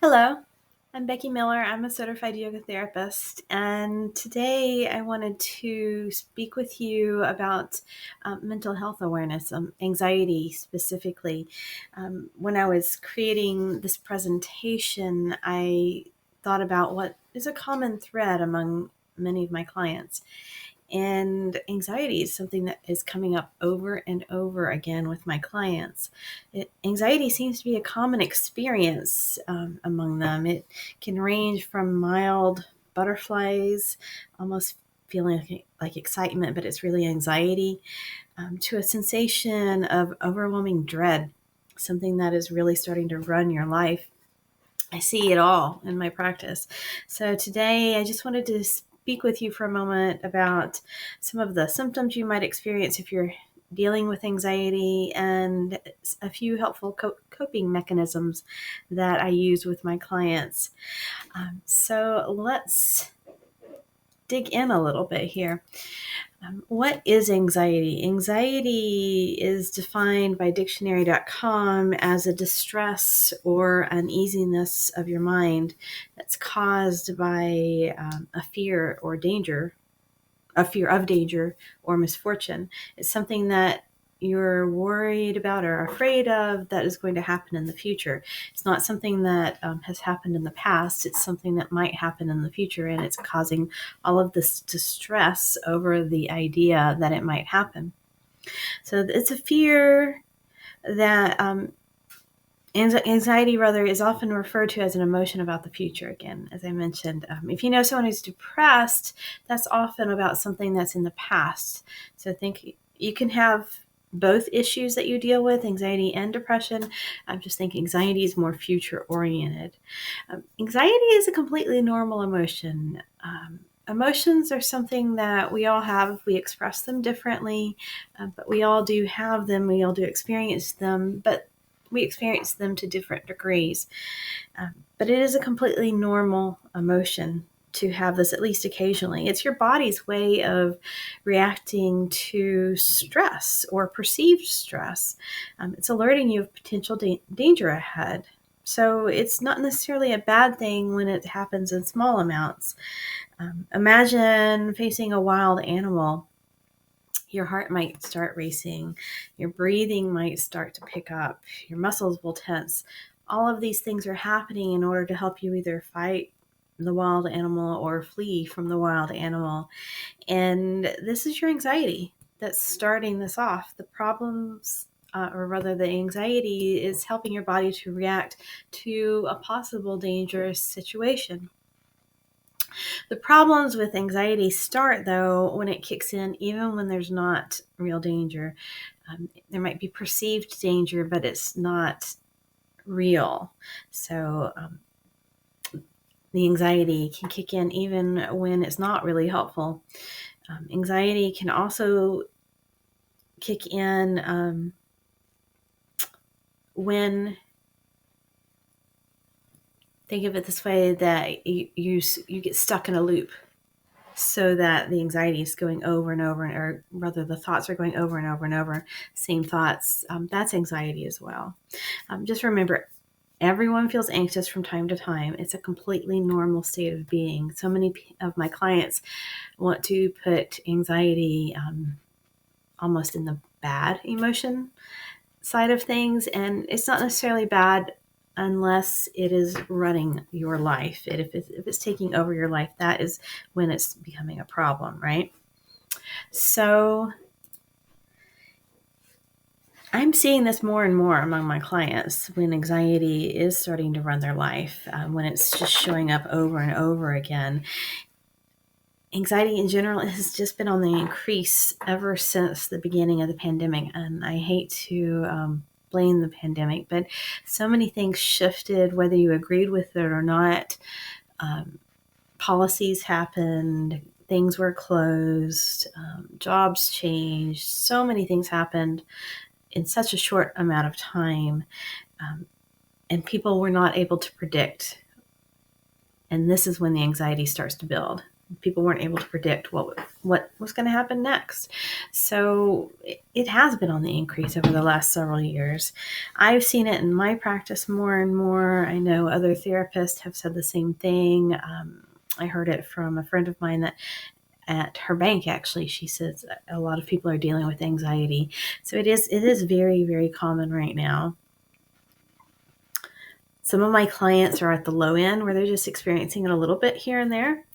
Hello, I'm Becky Miller. I'm a certified yoga therapist, and today I wanted to speak with you about mental health awareness, anxiety specifically. When I was creating this presentation, I thought about what is a common thread among many of my clients. And anxiety is something that is coming up over and over again with my clients. Anxiety seems to be a common experience among them. It can range from mild butterflies, almost feeling like excitement, but it's really anxiety, to a sensation of overwhelming dread, something that is really starting to run your life. I see it all in my practice. So today I just wanted to speak with you for a moment about some of the symptoms you might experience if you're dealing with anxiety and a few helpful coping mechanisms that I use with my clients. So let's dig in a little bit here. What is anxiety? Anxiety is defined by dictionary.com as a distress or uneasiness of your mind that's caused by a fear of danger or misfortune. It's something that you're worried about or afraid of that is going to happen in the future. It's not something that has happened in the past. It's something that might happen in the future, and it's causing all of this distress over the idea that it might happen. So it's a fear that anxiety, rather, is often referred to as an emotion about the future. Again, as I mentioned, if you know someone who's depressed, that's often about something that's in the past. So think you can have both issues that you deal with, anxiety and depression. I just think anxiety is more future oriented. Anxiety is a completely normal emotion. Emotions are something that we all have. We express them differently, but we all do have them. We all do experience them, but we experience them to different degrees. But it is a completely normal emotion to have this, at least occasionally. It's your body's way of reacting to stress or perceived stress. It's alerting you of potential danger ahead. So it's not necessarily a bad thing when it happens in small amounts. Imagine facing a wild animal. Your heart might start racing, your breathing might start to pick up, your muscles will tense. All of these things are happening in order to help you either fight the wild animal or flee from the wild animal. And this is your anxiety that's starting this off. The problems, or rather, the anxiety is helping your body to react to a possible dangerous situation. The problems with anxiety start, though, when it kicks in, even when there's not real danger. There might be perceived danger, but it's not real. So the anxiety can kick in even when it's not really helpful. Anxiety can also kick in when, think of it this way, that you get stuck in a loop, so that the anxiety is going over and over, or rather the thoughts are going over and over and over, same thoughts. That's anxiety as well. Just remember, everyone feels anxious from time to time. It's a completely normal state of being. So many of my clients want to put anxiety almost in the bad emotion side of things, and it's not necessarily bad unless it is running your life. If it's taking over your life, that is when it's becoming a problem, right? So I'm seeing this more and more among my clients when anxiety is starting to run their life, when it's just showing up over and over again. Anxiety in general has just been on the increase ever since the beginning of the pandemic, and I hate to blame the pandemic, but so many things shifted, whether you agreed with it or not. Policies happened, things were closed, jobs changed, so many things happened in such a short amount of time, and people were not able to predict. And this is when the anxiety starts to build. People weren't able to predict what was going to happen next. So it has been on the increase over the last several years. I've seen it in my practice more and more. I know other therapists have said the same thing. I heard it from a friend of mine that at her bank, actually, she says a lot of people are dealing with anxiety. So it is very, very common right now. Some of my clients are at the low end where they're just experiencing it a little bit here and there.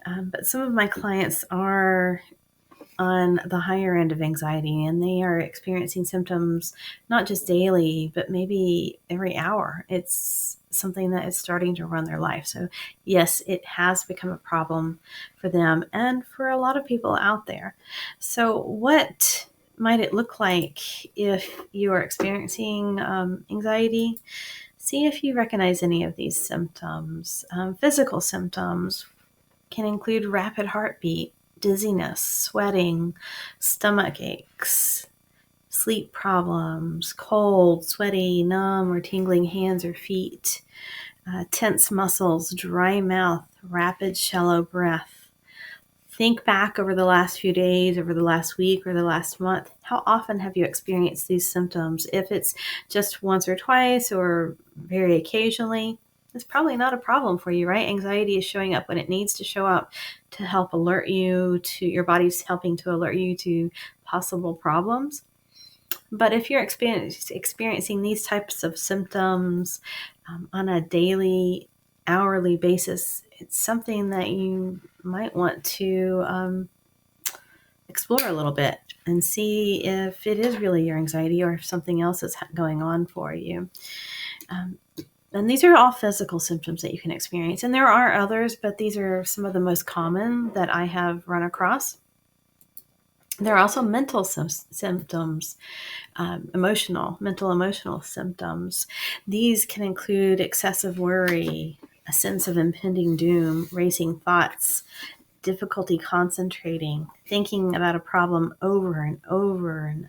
But some of my clients are on the higher end of anxiety, and they are experiencing symptoms not just daily, but maybe every hour. It's something that is starting to run their life. So yes, it has become a problem for them and for a lot of people out there. So what might it look like if you are experiencing anxiety? See if you recognize any of these symptoms. Physical symptoms can include rapid heartbeat, dizziness, sweating, stomach aches, sleep problems, cold, sweaty, numb, or tingling hands or feet, tense muscles, dry mouth, rapid, shallow breath. Think back over the last few days, over the last week, or the last month. How often have you experienced these symptoms? If it's just once or twice or very occasionally, it's probably not a problem for you, right? Anxiety is showing up when it needs to show up to help alert you to your body's helping to alert you to possible problems. But if you're experiencing these types of symptoms on a daily, hourly basis, it's something that you might want to explore a little bit and see if it is really your anxiety or if something else is going on for you. And these are all physical symptoms that you can experience. And there are others, but these are some of the most common that I have run across. There are also mental symptoms, mental emotional symptoms. These can include excessive worry, a sense of impending doom, racing thoughts, difficulty concentrating, thinking about a problem over and over and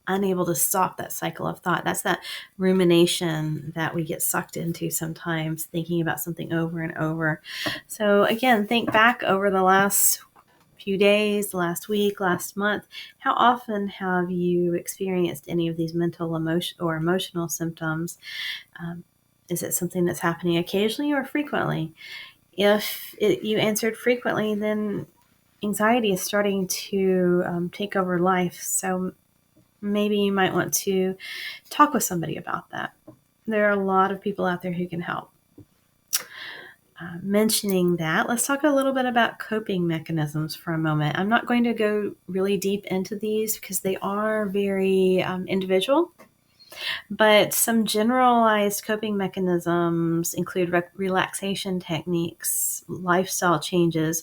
unable to stop that cycle of thought. That's that rumination that we get sucked into sometimes, thinking about something over and over. So again, think back over the last few days, last week, last month. How often have you experienced any of these mental, emotional symptoms? Is it something that's happening occasionally or frequently? If you answered frequently, then anxiety is starting to take over life. So maybe you might want to talk with somebody about that. There are a lot of people out there who can help. Mentioning that, let's talk a little bit about coping mechanisms for a moment. I'm not going to go really deep into these because they are very individual, but some generalized coping mechanisms include relaxation techniques, lifestyle changes,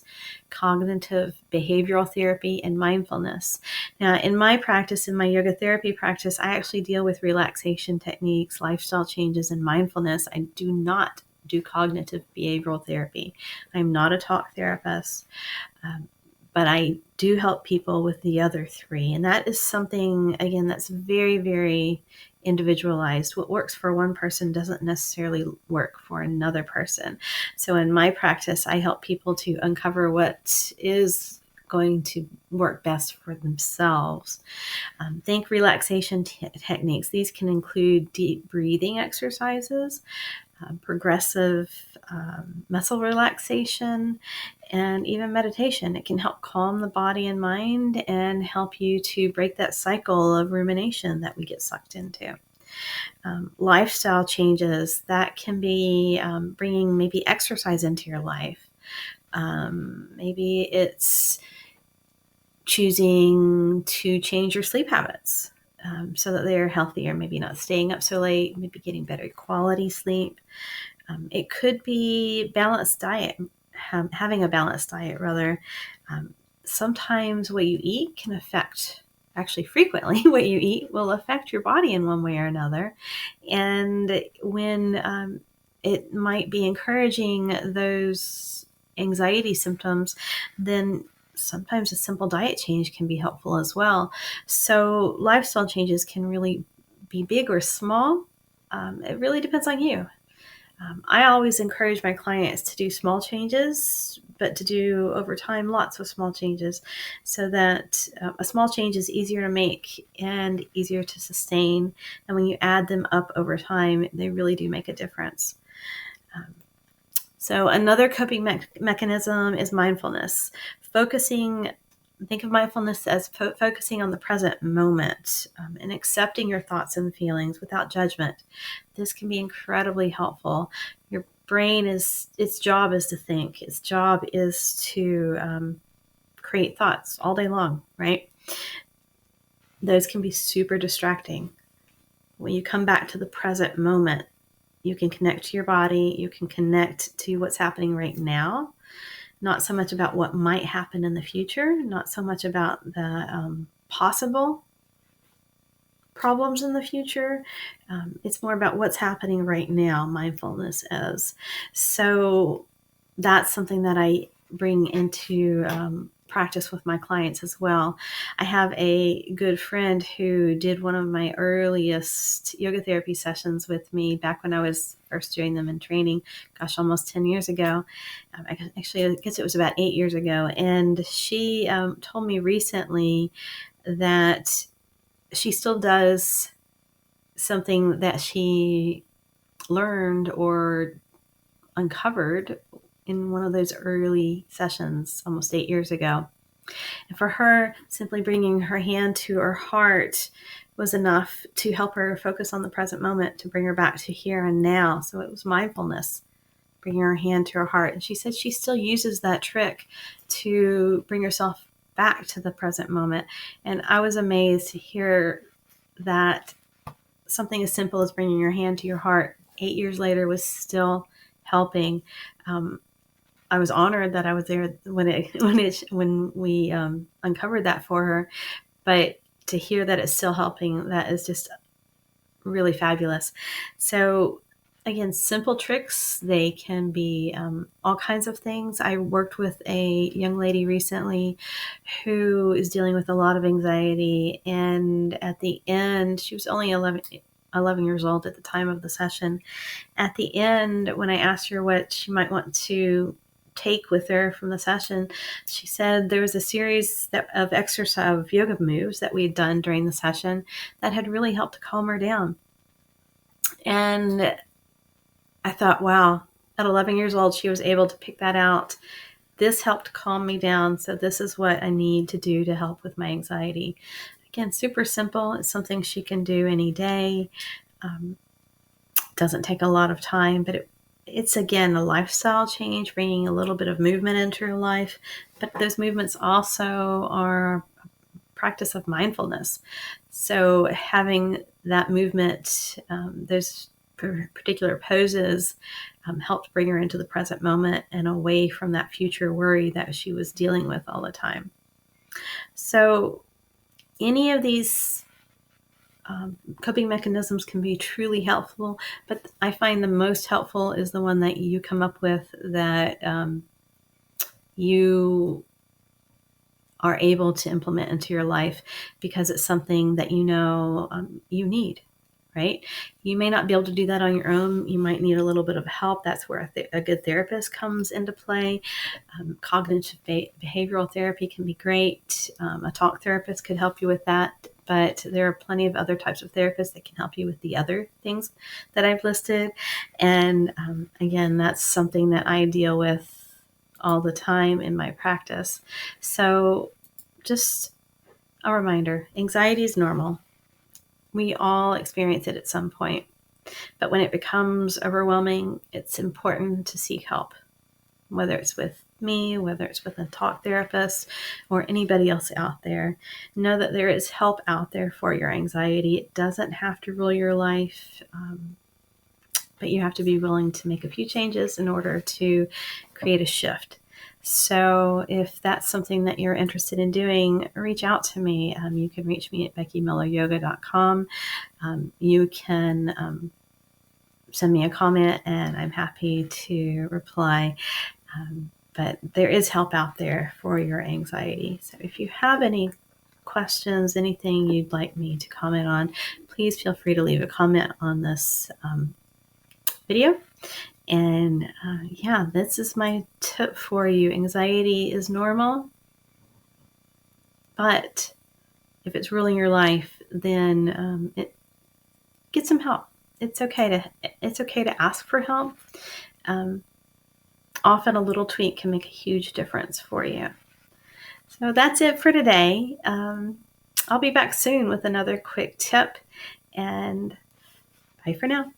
cognitive behavioral therapy, and mindfulness. Now, in my practice, in my yoga therapy practice, I actually deal with relaxation techniques, lifestyle changes, and mindfulness. I do not do cognitive behavioral therapy. I'm not a talk therapist, but I do help people with the other three. And that is something, again, that's very, very individualized. What works for one person doesn't necessarily work for another person. So in my practice, I help people to uncover what is going to work best for themselves. Think relaxation techniques. These can include deep breathing exercises, progressive muscle relaxation, and even meditation. It can help calm the body and mind and help you to break that cycle of rumination that we get sucked into. Lifestyle changes, that can be bringing maybe exercise into your life. Maybe it's choosing to change your sleep habits so that they're healthier, maybe not staying up so late, maybe getting better quality sleep. It could be balanced diet, having a balanced diet rather. Sometimes what you eat can affect, actually frequently, what you eat will affect your body in one way or another. And when it might be encouraging those anxiety symptoms, then sometimes a simple diet change can be helpful as well. So lifestyle changes can really be big or small. It really depends on you. I always encourage my clients to do small changes, but to do over time lots of small changes, so that a small change is easier to make and easier to sustain. And when you add them up over time, they really do make a difference. So another coping mechanism is mindfulness. Think of mindfulness as focusing on the present moment, and accepting your thoughts and feelings without judgment. This can be incredibly helpful. Your brain its job is to think. Its job is to create thoughts all day long, right? Those can be super distracting. When you come back to the present moment, you can connect to your body. You can connect to what's happening right now. Not so much about what might happen in the future, not so much about the possible problems in the future. It's more about what's happening right now, mindfulness is. So that's something that I bring into practice with my clients as well. I have a good friend who did one of my earliest yoga therapy sessions with me back when I was first doing them in training, almost 10 years ago. Actually, I guess it was about 8 years ago. And she told me recently that she still does something that she learned or uncovered in one of those early sessions almost 8 years ago. And for her, simply bringing her hand to her heart was enough to help her focus on the present moment, to bring her back to here and now. So it was mindfulness, bringing her hand to her heart. And she said she still uses that trick to bring herself back to the present moment. And I was amazed to hear that something as simple as bringing your hand to your heart 8 years later was still helping. I was honored that I was there when we uncovered that for her, but to hear that it's still helping, that is just really fabulous. So again, simple tricks, they can be all kinds of things. I worked with a young lady recently who is dealing with a lot of anxiety, and at the end, she was only 11 years old at the time of the session. At the end, when I asked her what she might want to take with her from the session, she said there was a series of exercise of yoga moves that we had done during the session that had really helped to calm her down. And I thought, wow, at 11 years old, she was able to pick that out. This helped calm me down. So this is what I need to do to help with my anxiety. Again, super simple. It's something she can do any day. Doesn't take a lot of time, but it's again a lifestyle change, bringing a little bit of movement into your life. But those movements also are a practice of mindfulness. So having that movement, those particular poses, helped bring her into the present moment and away from that future worry that she was dealing with all the time. So any of these coping mechanisms can be truly helpful, but I find the most helpful is the one that you come up with that you are able to implement into your life because it's something that you know you need, right? You may not be able to do that on your own. You might need a little bit of help. That's where a good therapist comes into play. Cognitive behavioral therapy can be great. A talk therapist could help you with that. But there are plenty of other types of therapists that can help you with the other things that I've listed. And again, that's something that I deal with all the time in my practice. So just a reminder, anxiety is normal. We all experience it at some point. But when it becomes overwhelming, it's important to seek help, whether it's with me, whether it's with a talk therapist, or anybody else out there. Know that there is help out there for your anxiety. It doesn't have to rule your life, but you have to be willing to make a few changes in order to create a shift. So if that's something that you're interested in doing, reach out to me. You can reach me at beckymilleryoga.com. You can send me a comment, and I'm happy to reply. But there is help out there for your anxiety. So if you have any questions, anything you'd like me to comment on, please feel free to leave a comment on this video. And yeah, this is my tip for you. Anxiety is normal, but if it's ruling your life, then get some help. It's okay to ask for help. Often a little tweak can make a huge difference for you. So that's it for today. I'll be back soon with another quick tip, and bye for now.